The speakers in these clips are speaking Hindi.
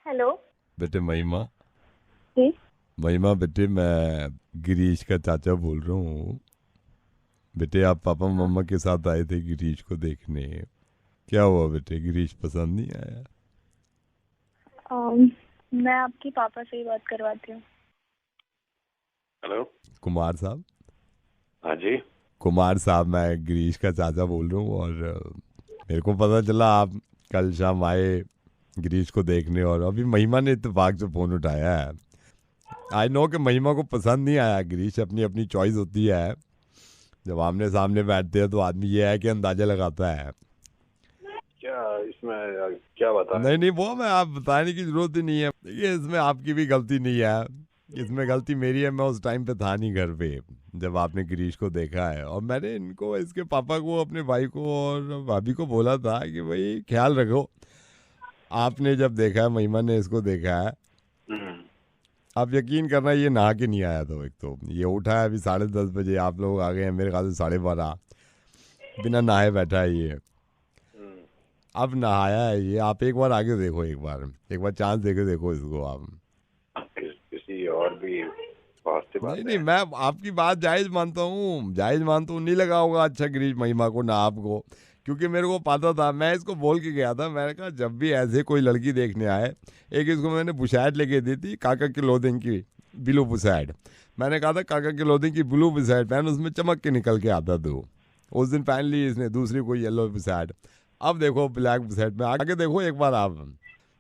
हेलो। बेटे महिमा। जी। महिमा बेटे, मैं गिरीश का चाचा बोल रहा हूँ। बेटे आप पापा मम्मा के साथ आए थे गिरीश को देखने, क्या हुआ बेटे, गिरीश पसंद नहीं आया? मैं आपकी पापा से ही बात करवाती हूँ। हेलो कुमार साहब। हाँ जी। कुमार साहब, मैं गिरीश का चाचा बोल रहा हूँ और मेरे को पता चला आप कल शाम आए गिरीश को देखने, और अभी महिमा ने इत्तेफाक से फ़ोन उठाया है। आई नो कि महिमा को पसंद नहीं आया गिरीश, अपनी अपनी चॉइस होती है। जब आमने सामने बैठते हैं तो आदमी ये है कि अंदाजा लगाता है। क्या इसमें क्या बताएं? नहीं नहीं, वो मैं आप बताने की जरूरत ही नहीं है। देखिए इसमें आपकी भी गलती नहीं है, इसमें गलती मेरी है। मैं उस टाइम पे था नहीं घर पे जब आपने गिरीश को देखा है, और मैंने इनको, इसके पापा को, अपने भाई को और भाभी को बोला था कि भाई ख्याल रखो। आपने जब देखा है, महिमा ने इसको देखा है, हम्म, आप यकीन करना ये नहा के नहीं आया था। एक तो ये उठा है अभी 10:30 बजे, आप लोग आ गए हैं मेरे ख्याल से 12:30, बिना नहाए बैठा है ये। अब नहाया है ये, आप एक बार आगे देखो, एक बार चांस देके देखो इसको आप। किसी और भी पॉजिटिव नहीं बात नहीं, है? मैं आपकी बात जायज मानता हूँ, जायज मानता हूँ। नहीं लगा होगा अच्छा गिरीश महिमा को ना आपको, क्योंकि मेरे को पता था। मैं इसको बोल के गया था, मैंने कहा जब भी ऐसे कोई लड़की देखने आए, एक इसको मैंने बुशैट लेके दी थी काका की क्लोथिंग की, ब्लू बुशैट। मैंने कहा था काका की क्लोथिंग की ब्लू बुशैट पहन, उसमें चमक के निकल के आता था। उस दिन पहन ली इसने दूसरी कोई येलो बुशैट। अब देखो ब्लैक बुशैट में आगे देखो एक बार आप,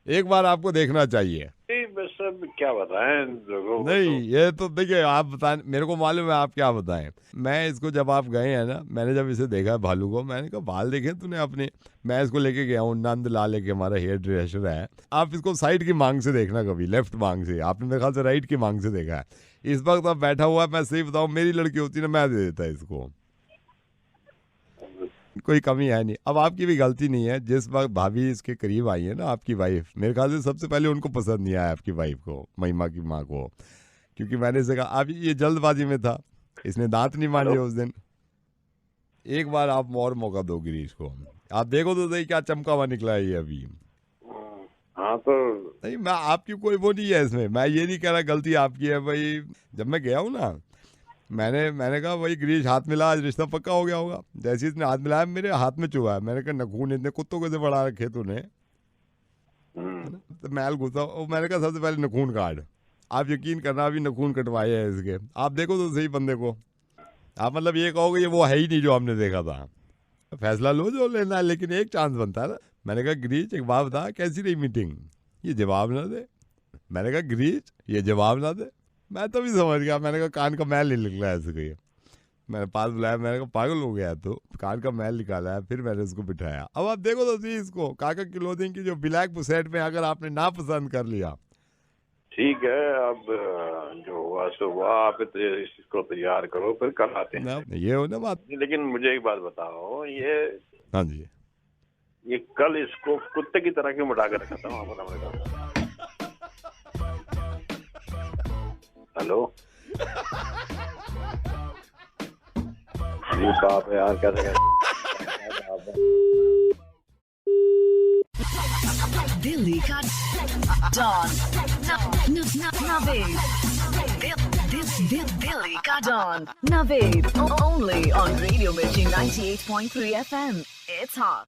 एक बार आपको देखना चाहिए। नहीं, बस अब क्या बताएं लोगों को नहीं तो। ये तो देखिए, आप बताएं, मेरे को मालूम है आप क्या बताएं। मैं इसको, जब आप गए हैं ना, मैंने जब इसे देखा भालू को, मैंने कहा बाल देखे तूने अपने। मैं इसको लेके गया हूँ नंद लाल, लेके, हमारा हेयर ड्रेसर है। आप इसको साइड की मांग से देखना, कभी लेफ्ट मांग से। आपने मेरे ख्याल से राइट की मांग से देखा है। इस वक्त अब बैठा हुआ है, मैं सही बताऊँ, मेरी लड़की होती ना मैं दे देता इसको, कोई कमी है नहीं। अब आपकी भी गलती नहीं है, जिस वक्त भाभी इसके करीब आई है ना आपकी वाइफ, मेरे ख्याल से सबसे पहले उनको पसंद नहीं आया आपकी वाइफ को, महिमा की माँ को, क्योंकि मैंने इसे कहा अभी ये जल्दबाजी में था, इसने दांत नहीं मांजे हेलो उस दिन। एक बार आप और मौका दो गिरीश को, आप देखो तो सही क्या चमका हुआ निकला है ये अभी। हाँ तो नहीं, मैं आपकी कोई वो नहीं है इसमें, मैं ये नहीं कह रहा गलती आपकी है भाई। जब मैं गया हूँ ना, मैंने कहा भाई गिरीश हाथ मिला, आज रिश्ता पक्का हो गया होगा। जैसे इसने हाथ मिलाया मेरे हाथ में चुभा है। मैंने कहा नखून इतने कुत्तों को से बढ़ा रखे तूने, है ना? तो मैल घुसा, और मैंने कहा सबसे पहले नखून काट। आप यकीन करना, अभी नखून कटवाए हैं इसके। आप देखो तो सही बंदे को, आप मतलब ये कहोगे ये वो है ही नहीं जो हमने देखा था। फैसला लो जो लेना है, लेकिन एक चांस बनता है ना। मैंने कहा गिरीश एक बात बता, कैसी रही मीटिंग? ये जवाब ना दे। मैंने कहा गिरीश ये जवाब ना दे। मैं तो भी समझ गया, मैंने कहा कान का मैल नहीं निकला ऐसे कोई। मैंने पास बुलाया, मैंने कहा पागल हो गया तो, कान का मैल निकाला है। फिर मैंने उसको बिठाया। अब आप देखो तो सही इसको, काका की क्लोथिंग की जो ब्लैक बुशर्ट में अगर आपने ना पसंद कर लिया, ठीक है। अब जो हुआ सो हुआ, आप इसको तैयार करो, फिर कल आते ना हैं। ये हो ना बात। लेकिन मुझे एक बात बताओ, हाँ जी। ये कल इसको कुत्ते की तरह क्यों बिठा कर रखा था वहां पर हमने कहा? हेलो जी बाप है यार, कैसे दिल्ली का डॉन नवेद। दिल्ली का don Naved only on radio Mirchi 98.3 FM। It's hot.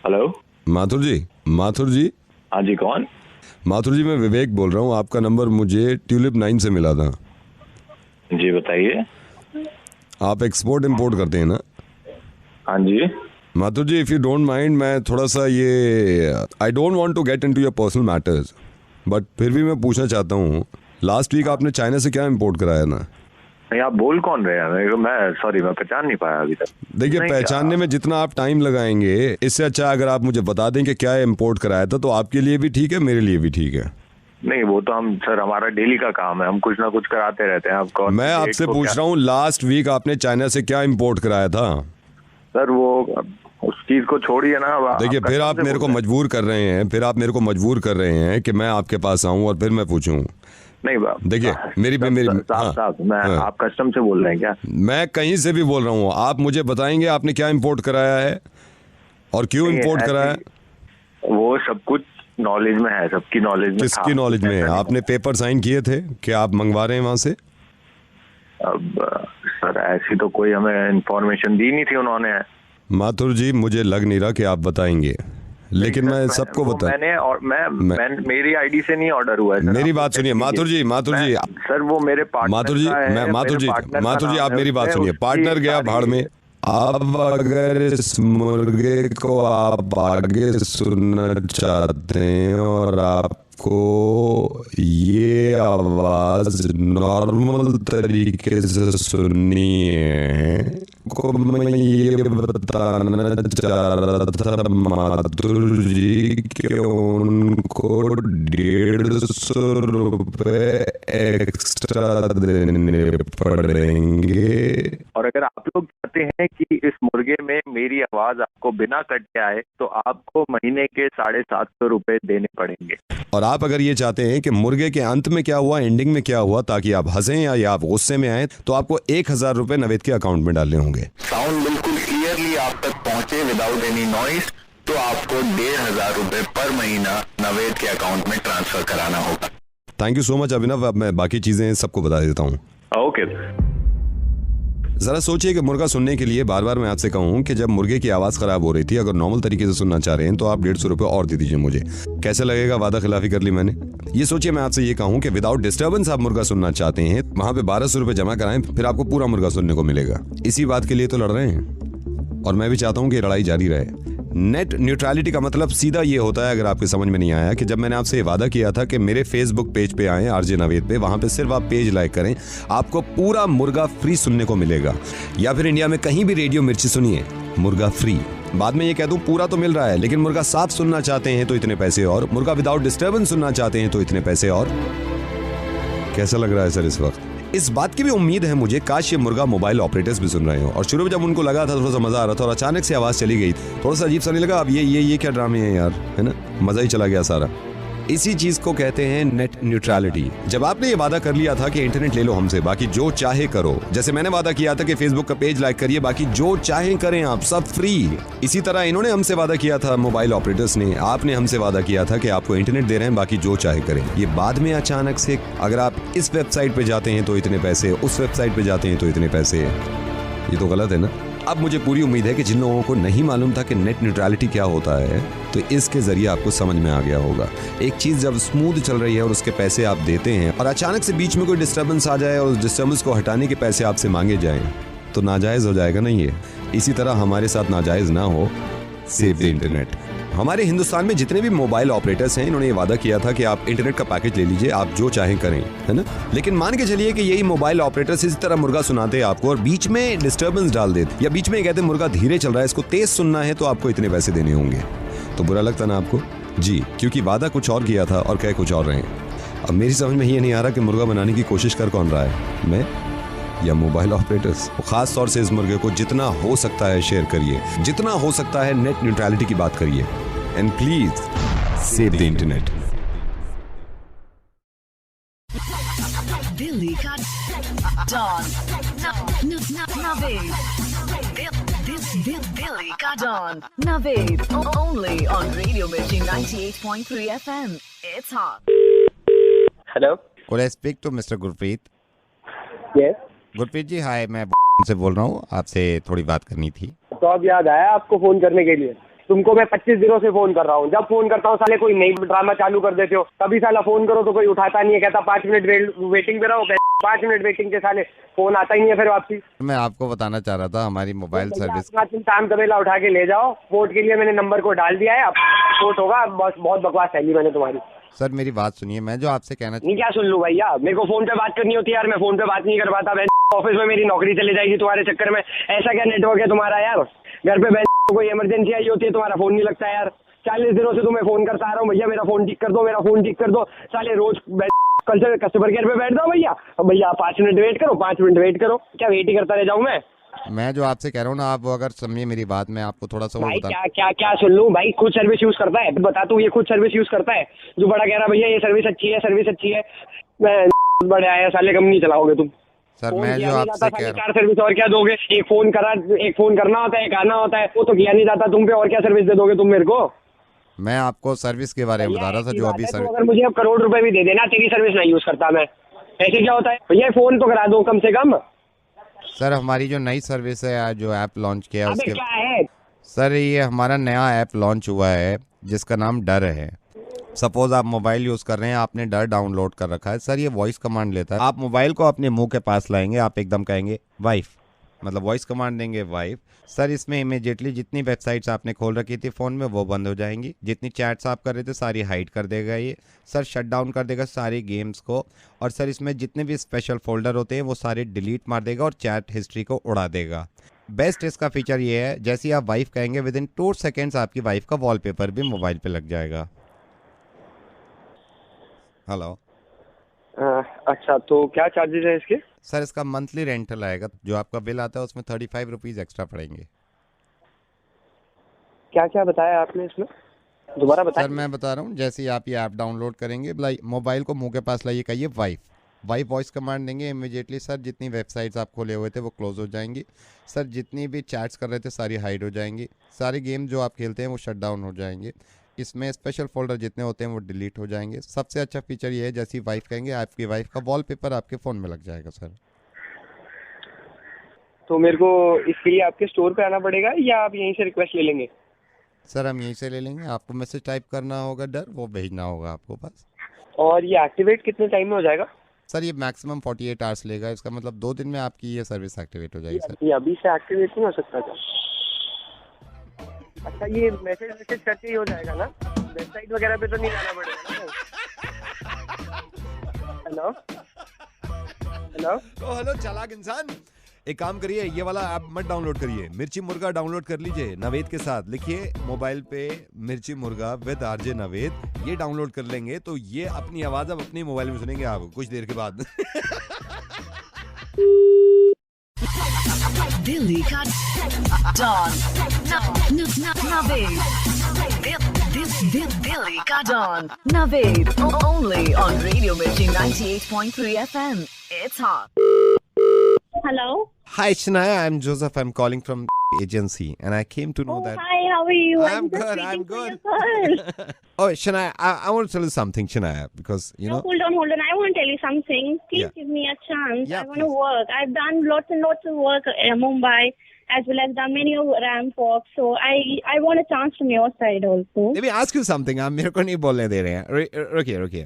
Hello Mathur ji, Mathur ji. हाँ जी, कौन? माथुर जी मैं विवेक बोल रहा हूँ। आपका नंबर मुझे ट्यूलिप 9 से मिला था। जी बताइए। आप एक्सपोर्ट इंपोर्ट करते हैं ना? हाँ जी। Mathur ji if you don't mind, मैं थोड़ा सा ये, I don't want to get into your personal matters, but फिर भी मैं पूछना चाहता हूँ, लास्ट वीक आपने चाइना से क्या इंपोर्ट कराया ना? नहीं, आप बोल कौन रहे हैं? मैं सॉरी, मैं पहचान नहीं पाया अभी तक। देखिए पहचानने में जितना आप टाइम लगाएंगे, इससे अच्छा अगर आप मुझे बता दें कि क्या इंपोर्ट कराया था, तो आपके लिए भी ठीक है, मेरे लिए भी ठीक है। नहीं, वो तो हम सर, हमारा डेली का काम है, हम कुछ ना कुछ कराते रहते हैं। आपको मैं आपसे पूछ रहा हूँ, लास्ट वीक आपने चाइना से क्या इंपोर्ट कराया था? सर वो उस चीज को छोड़िए ना। देखिए फिर आप मेरे को मजबूर कर रहे हैं, फिर आप मेरे को मजबूर कर रहे हैं कि मैं आपके पास आऊं और फिर मैं पूछूं। नहीं देखिए मेरी साहब, मैं आप कस्टम से बोल रहे हैं क्या? मैं कहीं से भी बोल रहा हूँ, आप मुझे बताएंगे आपने क्या इंपोर्ट कराया है और क्यों इंपोर्ट कराया है? वो सब कुछ नॉलेज में है, सबकी नॉलेज में। किसकी नॉलेज में है? आपने पेपर साइन किए थे कि आप मंगवा रहे हैं वहां से? अब सर ऐसी तो कोई हमें इंफॉर्मेशन दी नहीं थी उन्होंने। माथुर जी, मुझे लग नहीं रहा कि आप बताएंगे, लेकिन मैं सबको बता, मैंने और मैं मेरी आईडी से नहीं ऑर्डर हुआ है। मेरी बात सुनिए माथुर जी, सर वो मेरे पार्टनर माथुर जी, मैं माथुर जी आप मेरी बात सुनिए। पार्टनर गया भाड़ में। अब अगर इस मुर्गे को आप आगे सुनना चाहते हैं और आपको ये आवाज नॉर्मल तरीके से सुननी है, को मैं ये बताना चाह रहा था माथुर जी कि उनको 150 रुपए एक्स्ट्रा देने पड़ेंगे। और अगर आप लोग चाहते हैं कि इस मुर्गे में मेरी आवाज आपको बिना कटे आए तो आपको महीने के 750 रुपए देने पड़ेंगे। और आप अगर ये चाहते हैं कि मुर्गे के अंत में क्या हुआ, एंडिंग में क्या हुआ, ताकि आप हंसें या आप गुस्से में आए, तो आपको 1000 रुपए नवेद के अकाउंट में डालने होंगे। साउंड बिल्कुल क्लियरली आप तक पहुंचे विदाउट एनी नॉइस, तो आपको 1500 रुपए पर महीना नवेद के अकाउंट में ट्रांसफर कराना होगा। थैंक यू सो मच अभिनव। अब मैं बाकी चीजें सबको बता देता हूँ। ओके। जरा सोचिए कि मुर्गा सुनने के लिए बार बार मैं आपसे कहूँ कि जब मुर्गे की आवाज खराब हो रही थी, अगर नॉर्मल तरीके से सुनना चाह रहे हैं तो आप 150 रुपए और दे दीजिए मुझे। कैसे लगेगा? वादा खिलाफी कर ली मैंने। ये सोचिए मैं आपसे ये कहूँ कि विदाउट डिस्टर्बेंस आप मुर्गा सुनना चाहते हैं, वहां पे 1200 रुपए जमा कराएं, फिर आपको पूरा मुर्गा सुनने को मिलेगा। इसी बात के लिए तो लड़ रहे हैं और मैं भी चाहता हूँ कि लड़ाई जारी रहे। नेट न्यूट्रलिटी का मतलब सीधा ये होता है, अगर आपके समझ में नहीं आया, कि जब मैंने आपसे वादा किया था कि मेरे फेसबुक पेज पे आएं आरजे नवेद पे, वहां पे सिर्फ आप पेज लाइक करें, आपको पूरा मुर्गा फ्री सुनने को मिलेगा। या फिर इंडिया में कहीं भी रेडियो मिर्ची सुनिए, मुर्गा फ्री। बाद में ये कह दूं पूरा तो मिल रहा है, लेकिन मुर्गा साफ सुनना चाहते हैं तो इतने पैसे और, मुर्गा विदाउट डिस्टर्बेंस सुनना चाहते हैं तो इतने पैसे और। कैसा लग रहा है सर इस वक्त? इस बात की भी उम्मीद है मुझे, काश ये मुर्गा मोबाइल ऑपरेटर्स भी सुन रहे हो। और शुरू में जब उनको लगा था थोड़ा सा मजा आ रहा था और अचानक से आवाज चली गई, थोड़ा सा अजीब सा नहीं लगा? अब ये क्या ड्रामे हैं यार, है ना? मजा ही चला गया सारा। इसी चीज को कहते हैं नेट न्यूट्रलिटी। जब आपने ये वादा कर लिया था कि इंटरनेट ले लो हमसे, बाकी जो चाहे करो, जैसे मैंने वादा किया था कि फेसबुक का पेज लाइक करिए, बाकी जो चाहे करें आप, सब फ्री। इसी तरह इन्होंने हमसे वादा किया था, मोबाइल ऑपरेटर्स ने, आपने हमसे वादा किया था कि आपको इंटरनेट दे रहे हैं, बाकी जो चाहे करें। ये बाद में अचानक से, अगर आप इस वेबसाइट पे जाते हैं तो इतने पैसे, उस वेबसाइट पे जाते हैं तो इतने पैसे, ये तो गलत है ना? अब मुझे पूरी उम्मीद है कि जिन लोगों को नहीं मालूम था कि नेट न्यूट्रलिटी क्या होता है, तो इसके जरिए आपको समझ में आ गया होगा। एक चीज जब स्मूथ चल रही है और उसके पैसे आप देते हैं और अचानक से बीच में कोई डिस्टर्बेंस आ जाए और उस डिस्टर्बेंस को हटाने के पैसे आपसे मांगे जाएं, तो नाजायज हो जाएगा ना ये। इसी तरह हमारे साथ नाजायज ना हो, सेव द इंटरनेट। हमारे हिंदुस्तान में जितने भी मोबाइल ऑपरेटर्स हैं, इन्होंने ये वादा किया था कि आप इंटरनेट का पैकेज ले लीजिए, आप जो चाहें करें, है ना? लेकिन मान के चलिए कि यही मोबाइल ऑपरेटर्स इसी तरह मुर्गा सुनाते हैं आपको और बीच में डिस्टर्बेंस डाल देते, या बीच में कहते हैं मुर्गा धीरे चल रहा है, इसको तेज सुनना है तो आपको इतने पैसे देने होंगे। तो बुरा लगता ना आपको? जी, क्योंकि वादा कुछ और किया था और कह कुछ और रहे हैं। अब मेरी समझ में ये नहीं आ रहा कि मुर्गा बनाने की कोशिश कर कौन रहा है, मैं या मोबाइल ऑपरेटर्स? खास तौर से इस मुर्गे को जितना हो सकता है शेयर करिए, जितना हो सकता है नेट न्यूट्रलिटी की बात करिए, and please save the internet. Delhi का डॉन नवेद, दिल्ली का don Naved, only on radio Mirchi 98.3 FM। It's hot. Hello, Could I speak to Mr. Gurpreet? Yes. Gurpreet ji hi, मैं से बोल रहा हूँ, आपसे थोड़ी बात करनी थी। तो अब याद आया आपको फोन करने के लिए? तुमको मैं 25 दिनों से फोन कर रहा हूँ, जब फोन करता हूँ साले कोई नई ड्रामा चालू कर देते हो, तभी साला फोन करो तो कोई उठाता नहीं है, कहता 5 मिनट वेटिंग पे रहो, 5 मिनट वेटिंग के साले फोन आता ही नहीं है फिर वापसी। मैं आपको बताना चाह रहा था हमारी मोबाइल सर्विस। तुम टाइम तबेला उठा के ले जाओ, वोट के लिए मैंने नंबर को डाल दिया है, अब वोट होगा। बहुत बकवास फैली मैंने तुम्हारी। सर मेरी बात सुनिए, मैं जो आपसे कहना नहीं क्या सुन लूं भैया, मेरे को फोन पे बात करनी होती है यार, मैं फोन पे बात नहीं कर पाता। ऑफिस में मेरी नौकरी चली जाएगी तुम्हारे चक्कर में। ऐसा क्या नेटवर्क है तुम्हारा यार? घर पे कोई इमरजेंसी आई होती है, तुम्हारा फोन नहीं लगता यार। 40 दिनों से तुम्हें फोन करता आ रहा हूँ, भैया मेरा फोन ठीक कर दो, मेरा फोन ठीक कर दो। साले रोज कल से कस्टमर केयर पे बैठ जाओ भैया, भैया 5 मिनट वेट करो, 5 मिनट वेट करो। क्या वेट ही करता रह जाऊँ मैं जो आपसे कह रहा हूँ ना, आप अगर समझिए मेरी बात, मैं आपको थोड़ा सा भाई क्या सुन लूं भाई? खुद सर्विस यूज करता है, बता तू, ये खुद सर्विस यूज करता है जो बड़ा कह रहा भैया ये सर्विस अच्छी है, सर्विस अच्छी है। मैं बड़े आया साले, कम नहीं चलाओगे तुम। सर मैं जो आपसे कह रहा हूँ, 4 सर्विस और क्या दोगे? एक फोन करना होता है, एक आना होता है, वो तो किया नहीं जाता तुम पे, और क्या सर्विस दे दोगे तुम मेरे को? मैं आपको सर्विस के बारे में बता रहा था जो अभी तो अगर मुझे अब करोड़ रुपए भी दे देना, तेरी सर्विस नहीं यूज करता मैं, ऐसे क्या होता है भैया? फोन तो करा दो कम से कम। सर हमारी जो नई सर्विस है, जो ऐप लॉन्च किया है अबे उसके क्या है? सर ये हमारा नया ऐप लॉन्च हुआ है जिसका नाम डर है। सपोज आप मोबाइल यूज़ कर रहे हैं, आपने डर डाउनलोड कर रखा है। सर ये वॉइस कमांड लेता है। आप मोबाइल को अपने मुंह के पास लाएंगे, आप एकदम कहेंगे वाइफ, मतलब वॉइस कमांड देंगे वाइफ। सर इसमें इमीडिएटली जितनी वेबसाइट्स आपने खोल रखी थी फ़ोन में वो बंद हो जाएंगी, जितनी चैट्स आप कर रहे थे सारी हाइड कर देगा ये। सर शट डाउन कर देगा सारी गेम्स को। और सर इसमें जितने भी स्पेशल फोल्डर होते हैं वो सारे डिलीट मार देगा और चैट हिस्ट्री को उड़ा देगा। बेस्ट इसका फीचर ये है, जैसे ही आप वाइफ कहेंगे विद इन 2 सेकेंड्स आपकी वाइफ का वॉलपेपर भी मोबाइल पे लग जाएगा। हेलो। अच्छा, तो क्या चार्जेस है इसके? सर इसका मंथली रेंटल आएगा, जो आपका बिल आता है उसमें 35 रुपीज़ एक्स्ट्रा पड़ेंगे। क्या क्या बताया आपने इसमें, दोबारा बताएं। सर मैं बता रहा हूँ, जैसे ही आप ये ऐप डाउनलोड करेंगे, मोबाइल को मुंह के पास लाइए, कहिए वाइफ, वाइफ वॉइस कमांड देंगे, इमीडिएटली सर जितनी वेबसाइट्स आप खोले हुए थे वो क्लोज हो जाएंगी। सर जितनी भी चैट्स कर रहे थे सारी हाइड हो जाएंगी। सारी गेम जो आप खेलते हैं वो शट डाउन हो जाएंगे। इसमें स्पेशल फोल्डर जितने होते हैं वो डिलीट हो जाएंगे। सबसे अच्छा फीचर ये है, जैसी वाइफ कहेंगे आपकी वाइफ का वॉलपेपर आपके फ़ोन में लग जाएगा। सर तो मेरे को इसके लिए आपके स्टोर पे आना पड़ेगा या आप यहीं से रिक्वेस्ट ले लेंगे? सर हम यहीं से ले लेंगे, आपको मैसेज टाइप करना होगा डर, वो भेजना होगा आपको पास। और ये एक्टिवेट कितने टाइम में हो जाएगा? सर ये मैक्सिमम 48 आवर्स लेगा, इसका मतलब 2 दिन में आपकी ये सर्विस एक्टिवेट हो जाएगी। सर ये अभी से एक्टिवेट नहीं हो सकता क्या? अच्छा, ये मैसेज करके ही हो जाएगा ना, वेबसाइट वगैरह पे तो नहीं जाना पड़ेगा ना? हेलो हेलो हेलो चालाक इंसान, एक काम करिए, ये वाला ऐप मत डाउनलोड करिए, मिर्ची मुर्गा डाउनलोड कर लीजिए नवेद के साथ। लिखिए मोबाइल पे मिर्ची मुर्गा विद आरजे नवेद, ये डाउनलोड कर लेंगे तो ये अपनी आवाज अब अपने मोबाइल में सुनेंगे आप कुछ देर के बाद। दिल्ली का डॉन नवेद, दिल्ली का don Naved, only on radio Mirchi 98.3 FM। It's hot. Hello. Hi Shania, I'm Joseph. I'm calling from agency and I came to know that. Hi, how are you? I'm just good, waiting I'm for good. your call. Oh Shania, I want to tell you something, Shania, because you No, know. hold on. I want to tell you something. Please Yeah. give me a chance. Yeah, I want to please. work. I've done lots and lots of work in Mumbai, as well as done many of ramp walks. So I want a chance from your side also. Let me ask you something. आप मेरे को नहीं बोलने दे रहे हैं। रुकिए।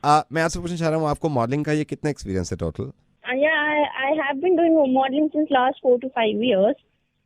मैं आपसे पूछना चाह रहा हूँ, आपको मॉडलिंग का ये कितना एक्सपीरियंस है total? Yeah, I have been doing modeling since last 4 to 5 years.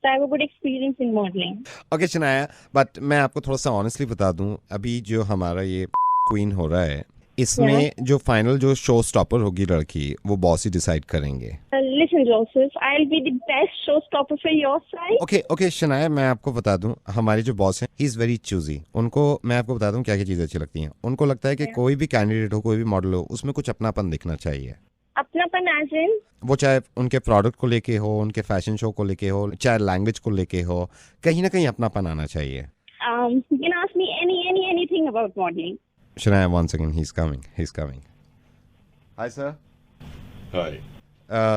So I have a good experience in modeling. Okay Shanaya, but मैं आपको थोड़ा सा ऑनेस्टली बता दूं, अभी जो हमारा ये क्वीन हो रहा है इसमें जो फाइनल जो शो स्टॉपर होगी लड़की, वो बॉस ही डिसाइड करेंगे। Listen, Joseph, I'll be the best showstopper for your side. Okay Shanaya, मैं आपको बता दूं, हमारे जो बॉस हैं ही इज़ वेरी चूजी। उनको मैं आपको बता दूं क्या क्या चीज़ें अच्छी लगती हैं। उनको लगता है कि कोई भी कैंडिडेट हो, कोई भी मॉडल हो, उसमें कुछ अपनापन दिखना चाहिए। अपनापन as in? वो चाहे उनके प्रोडक्ट को लेके हो, उनके फैशन शो को लेके हो, चाहे लैंग्वेज को लेके हो, कहीं ना कहीं अपनापन आना चाहिए। You can ask me anything about modeling. Shania, one second, he's coming. Hi sir. Hi.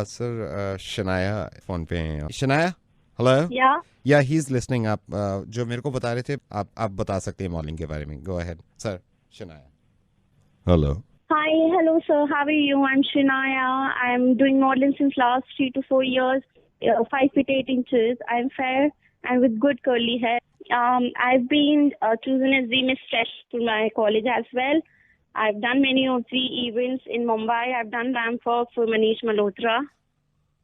Sir, Shania phone पे हैं। Shania, hello. Yeah. He's listening. आप जो मेरे को बता रहे थे, आप बता सकते हैं मॉडलिंग के बारे में। Go ahead, sir. Shania. Hello. Hi, hello sir. How are you? I'm Shania. I'm doing modeling since last 3 to 4 years. 5 feet 8 inches. I'm fair and with good curly hair. I've been chosen as the Miss Fresh to my college as well. I've done many of the events in Mumbai. I've done ramp walk for Manish Malhotra.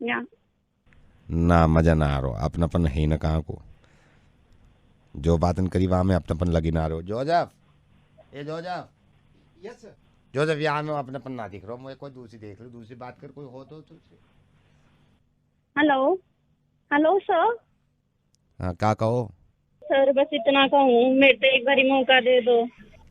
Yeah. ना मजा ना आ रहा, अपनापन है ना कहाँ को। जो बातन करी वहाँ में अपनापन लगी ना रहो। Joseph, yes sir. जोजफ, यहाँ में अपनापन ना दिख रहा, मुझे कोई दूसरी देख लो, दूसरी बात कर, कोई हो तो। Hello sir. हाँ, क्या कहो सर? बस इतना कहूँ, मेरे तो एक बारी मौका दे दो।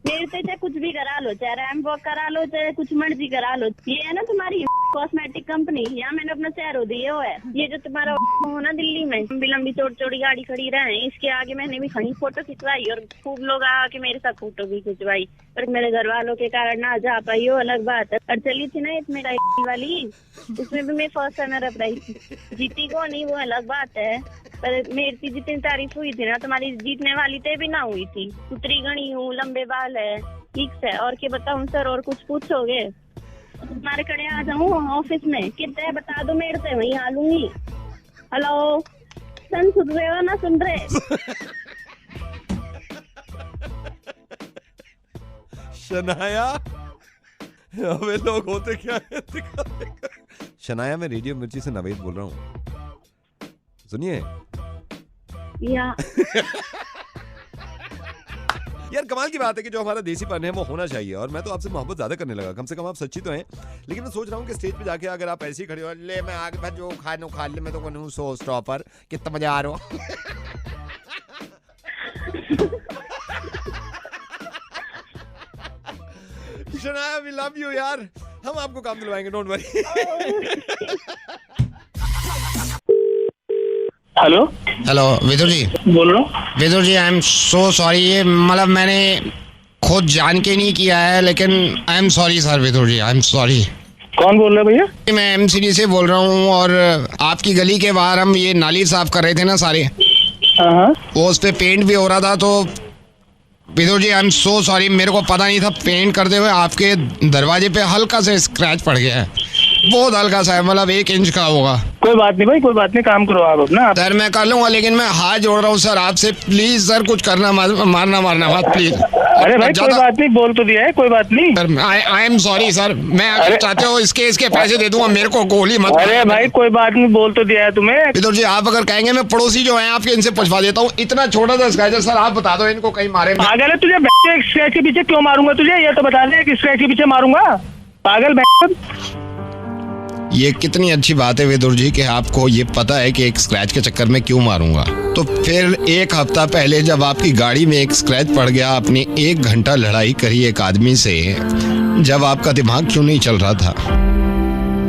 मेरे से चाहे कुछ भी करा लो, चाहे रैम्प वॉक करा लो, चाहे कुछ मर्जी करा लो। ये है ना तुम्हारी कॉस्मेटिक कंपनी, यहाँ मैंने अपना चेहरा दिया हुआ है। ये जो तुम्हारा हो ना दिल्ली में, लंबी लंबी चौड़ी चौड़ी गाड़ी खड़ी रहे, इसके आगे मैंने भी खड़ी फोटो खिंचवाई और खूब लोग आके मेरे साथ फोटो भी खिंचवाई, पर मेरे घर वालों के कारण ना जा पाई, वो अलग बात है। और चली थी ना मेरा वाली, उसमें भी मैं फर्स्ट टाइम रही, जीती को नहीं वो अलग बात है, पर मेरी जितनी तारीफ हुई थी ना, तुम्हारी जीतने वाली थे भी ना हुई थी। पुत्री गणी हूँ, लंबे बाल है, ठीक है। और क्या बताऊँ सर, और कुछ पूछोगे? तुम्हारे कड़े आ जाऊँ ऑफिस में, कितने बता दो मेरे से, वहीं आ लूंगी। हेलो सन, सुन रहे हो ना? सुन रहे? शनाया, हमें लोग होते क्या है? शनाया, मैं रेडियो मिर्ची से नवेद बोल रहा हूँ, सुनिए। यार कमाल की बात है कि जो हमारा देसीपन है वो होना चाहिए, और मैं तो आपसे मोहब्बत ज्यादा करने लगा, कम से कम आप सच्ची तो हैं। लेकिन मैं सोच रहा हूँ कि स्टेज पे जाके अगर आप ऐसे ही खड़े हो, ले मैं आगे भाई जो खानो खा ले, मैं तो कहूँ सो स्टॉपर, कितना मजा आ रहा हो। शनाया, वी लव यू यार, हम आपको काम दिलवाएंगे, don't worry. Hello hello Vidur ji बोल रहा हूँ। Vidur ji, I am so sorry, ये मतलब मैंने खुद जान के नहीं किया है, लेकिन I am sorry sir. Vidur ji, I am sorry. कौन बोल रहा है भैया? मैं एमसीडी से बोल रहा हूँ, और आपकी गली के बाहर हम ये नाली साफ कर रहे थे ना सारे, वो उस पे पेंट भी हो रहा था, तो Vidur ji I am so sorry, मेरे को पता नहीं था पेंट करते हुए आपके दरवाजे पे हल्का से स्क्रैच पड़ गया है, बहुत हल्का सा है, मतलब 1 इंच का होगा। कोई बात नहीं भाई, कोई बात नहीं, काम करो आप अपना। सर मैं कर लूंगा, लेकिन मैं हाथ जोड़ रहा हूँ सर आपसे, प्लीज सर कुछ करना, मारना मत प्लीज। अरे भाई कोई बात नहीं, बोल तो दिया है, कोई बात नहीं। Sir I am sorry sir, मैं अगर चाहते हो इसके पैसे दे दूंगा, मेरे को गोली मत। अरे भाई कोई बात नहीं, बोल तो दिया है तुम्हें। विदुर जी आप अगर कहेंगे, मैं पड़ोसी जो है आपके, इनसे पूछवा देता हूँ, इतना छोटा सा स्क्रैच है सर, आप बता दो इनको कहीं मारे। पागल है तुझे, स्क्रैच के पीछे क्यों मारूंगा तुझे, ये तो बता दे कि स्क्रैच के पीछे मारूंगा, पागल। ये कितनी अच्छी बात है विदुर जी कि आपको ये पता है कि एक स्क्रैच के चक्कर में क्यों मारूंगा। तो फिर 1 हफ्ता पहले जब आपकी गाड़ी में एक स्क्रैच पड़ गया, आपने 1 घंटा लड़ाई करी एक आदमी से, जब आपका दिमाग क्यों नहीं चल रहा था?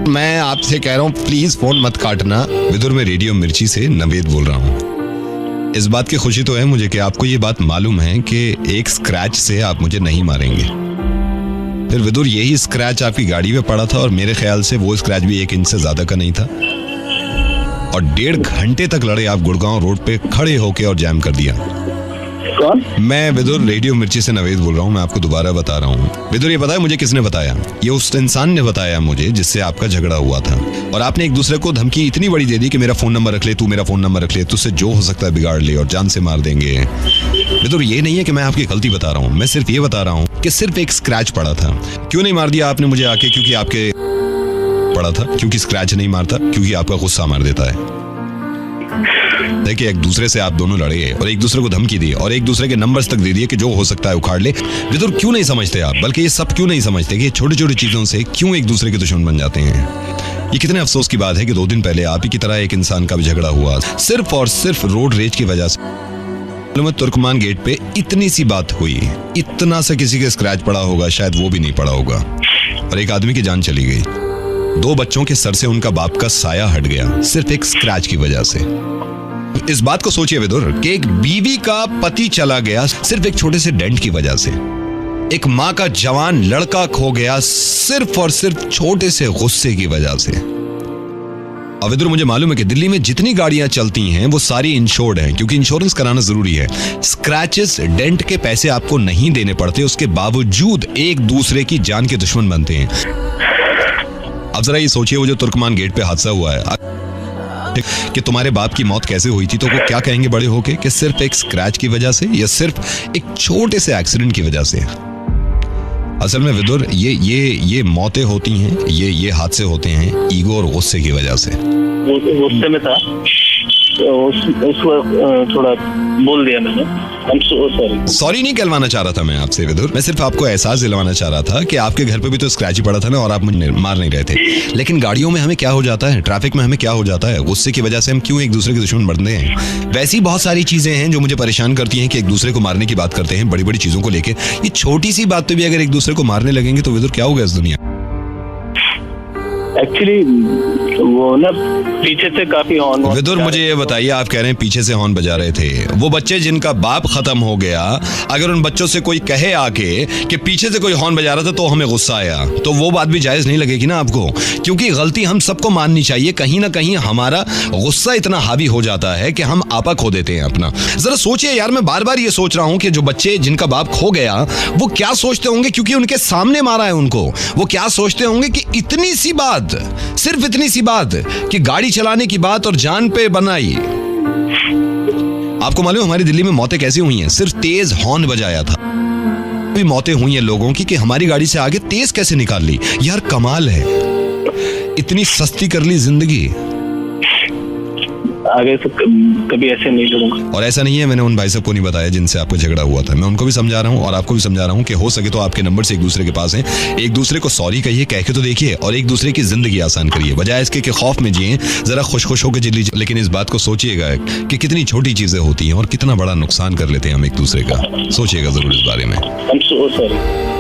मैं आपसे कह रहा हूँ प्लीज फोन मत काटना। विदुर, मैं रेडियो मिर्ची से नवेद बोल रहा हूँ। इस बात की खुशी तो है मुझे कि आपको ये बात मालूम है कि एक स्क्रैच से आप मुझे नहीं मारेंगे। फिर विदुर, यही स्क्रैच आपकी गाड़ी में पड़ा था, और मेरे ख्याल से वो स्क्रैच भी 1 इंच से ज्यादा का नहीं था, और 1.5 घंटे तक लड़े आप गुड़गांव रोड पे खड़े होके और जैम कर दिया। कौन? मैं विदुर रेडियो मिर्ची से नवेद बोल रहा हूँ, मैं आपको दोबारा बता रहा हूँ। विदुर, ये पता है मुझे किसने बताया? ये उस इंसान ने बताया मुझे जिससे आपका झगड़ा हुआ था, और आपने एक दूसरे को धमकी इतनी बड़ी दे दी कि मेरा फोन नंबर रख ले, तू मेरा फोन नंबर रख ले, तुझसे जो हो सकता है बिगाड़ ले और जान से मार देंगे। विदुर, ये नहीं है कि मैं आपकी गलती बता रहा हूँ, मैं सिर्फ ये बता रहा हूँ कि सिर्फ एक स्क्रैच पड़ा था। क्यों नहीं मार दिया आपने मुझे आके? क्योंकि आपके पड़ा था, क्योंकि स्क्रैच नहीं मारता, क्योंकि आपका गुस्सा मार देता है। देखिए, एक दूसरे से आप दोनों लड़े और एक दूसरे को धमकी दी और एक दूसरे के नंबर्स तक दे दिए कि जो हो सकता है उखाड़ ले। विदुर, क्यों नहीं समझते आप? बल्कि ये सब क्यों नहीं समझते कि छोटी छोटी चीजों से क्यों एक दूसरे के दुश्मन बन जाते हैं? ये कितने अफसोस की बात है कि 2 दिन पहले आप ही की तरह एक इंसान का भी झगड़ा हुआ, सिर्फ और सिर्फ रोड रेज की वजह से। तुर्कमान गेट पे इतनी सी बात हुई, इतना सा किसी के स्क्रैच पड़ा होगा, शायद वो भी नहीं पड़ा होगा, और एक आदमी की जान चली गई। 2 बच्चों के सर से उनका बाप का साया हट गया, सिर्फ एक स्क्रैच की वजह से। इस बात को सोचिए विदुर कि एक बीवी का पति चला गया सिर्फ एक छोटे से डेंट की वजह से। एक माँ का जवान लड़का खो गया सिर्फ और सिर्फ छोटे से गुस्से की वजह से। अब विदुर, मुझे मालूम है कि दिल्ली में जितनी गाड़ियां चलती हैं वो सारी इंश्योर्ड हैं, क्योंकि इंश्योरेंस कराना जरूरी है। स्क्रैचेस, डेंट के पैसे आपको नहीं देने पड़ते, उसके बावजूद एक दूसरे की जान के दुश्मन बनते हैं। अब जरा ये सोचिए, वो जो तुर्कमान गेट पे हादसा हुआ है कि तुम्हारे बाप की मौत कैसे हुई थी, तो वो क्या कहेंगे बड़े होके कि सिर्फ एक स्क्रैच की वजह से या सिर्फ एक छोटे से एक्सीडेंट की वजह से? असल में विदुर, ये मौतें होती हैं, ये हादसे होते हैं ईगो और गुस्से की वजह से। गुस्से में था, उसको थोड़ा बोल दिया मैंने। सॉरी नहीं कहलवाना चाह रहा था मैं आपसे विदुर, मैं सिर्फ आपको एहसास दिलवाना चाह रहा था कि आपके घर पे भी तो स्क्रैच ही पड़ा था ना, और आप मुझे मार नहीं रहे थे। लेकिन गाड़ियों में हमें क्या हो जाता है, ट्रैफिक में हमें क्या हो जाता है, गुस्से की वजह से हम क्यों एक दूसरे के दुश्मन बनते हैं। वैसी बहुत सारी चीजें हैं जो मुझे परेशान करती हैं कि एक दूसरे को मारने की बात करते हैं बड़ी बड़ी चीजों को लेकर। ये छोटी सी बात पे भी अगर एक दूसरे को मारने लगेंगे तो विदुर क्या होगा इस दुनिया? एक्चुअली वो ना पीछे से काफी हॉर्न। विदुर मुझे ये बताइए, आप कह रहे हैं पीछे से हॉर्न बजा रहे थे, वो बच्चे जिनका बाप खत्म हो गया, अगर उन बच्चों से कोई कहे आके कि पीछे से कोई हॉर्न बजा रहा था तो हमें गुस्सा आया, तो वो बात भी जायज नहीं लगेगी ना आपको? क्योंकि गलती हम सबको माननी चाहिए, कहीं ना कहीं हमारा गुस्सा इतना हावी हो जाता है कि हम आपा खो देते हैं अपना। जरा सोचिए यार, मैं बार बार ये सोच रहा हूं कि जो बच्चे जिनका बाप खो गया वो क्या सोचते होंगे, क्योंकि उनके सामने मारा है उनको, वो क्या सोचते होंगे कि इतनी सी बात, सिर्फ इतनी सी बात कि गाड़ी चलाने की बात और जान पे बनाई। आपको मालूम हमारी दिल्ली में मौतें कैसी हुई हैं? सिर्फ तेज हॉर्न बजाया था। भी मौतें हुई हैं लोगों की कि हमारी गाड़ी से आगे तेज कैसे निकाल ली। यार कमाल है, इतनी सस्ती कर ली जिंदगी। आगे से कभी ऐसे नहीं करूंगा। और ऐसा नहीं है, मैंने उन भाई साहब को नहीं बताया जिनसे आपको झगड़ा हुआ था, मैं उनको भी समझा रहा हूँ और आपको भी समझा रहा हूँ कि हो सके तो आपके नंबर से एक दूसरे के पास हैं, एक दूसरे को सॉरी कहिए, कह के तो देखिए, और एक दूसरे की जिंदगी आसान करिए, बजाय इसके कि खौफ में जिए, जरा खुश होकर जी लीजिए। लेकिन इस बात को सोचिएगा कि कितनी छोटी चीजें होती हैं और कितना बड़ा नुकसान कर लेते हैं हम एक दूसरे का। सोचिएगा जरूर इस बारे में। I'm so sorry.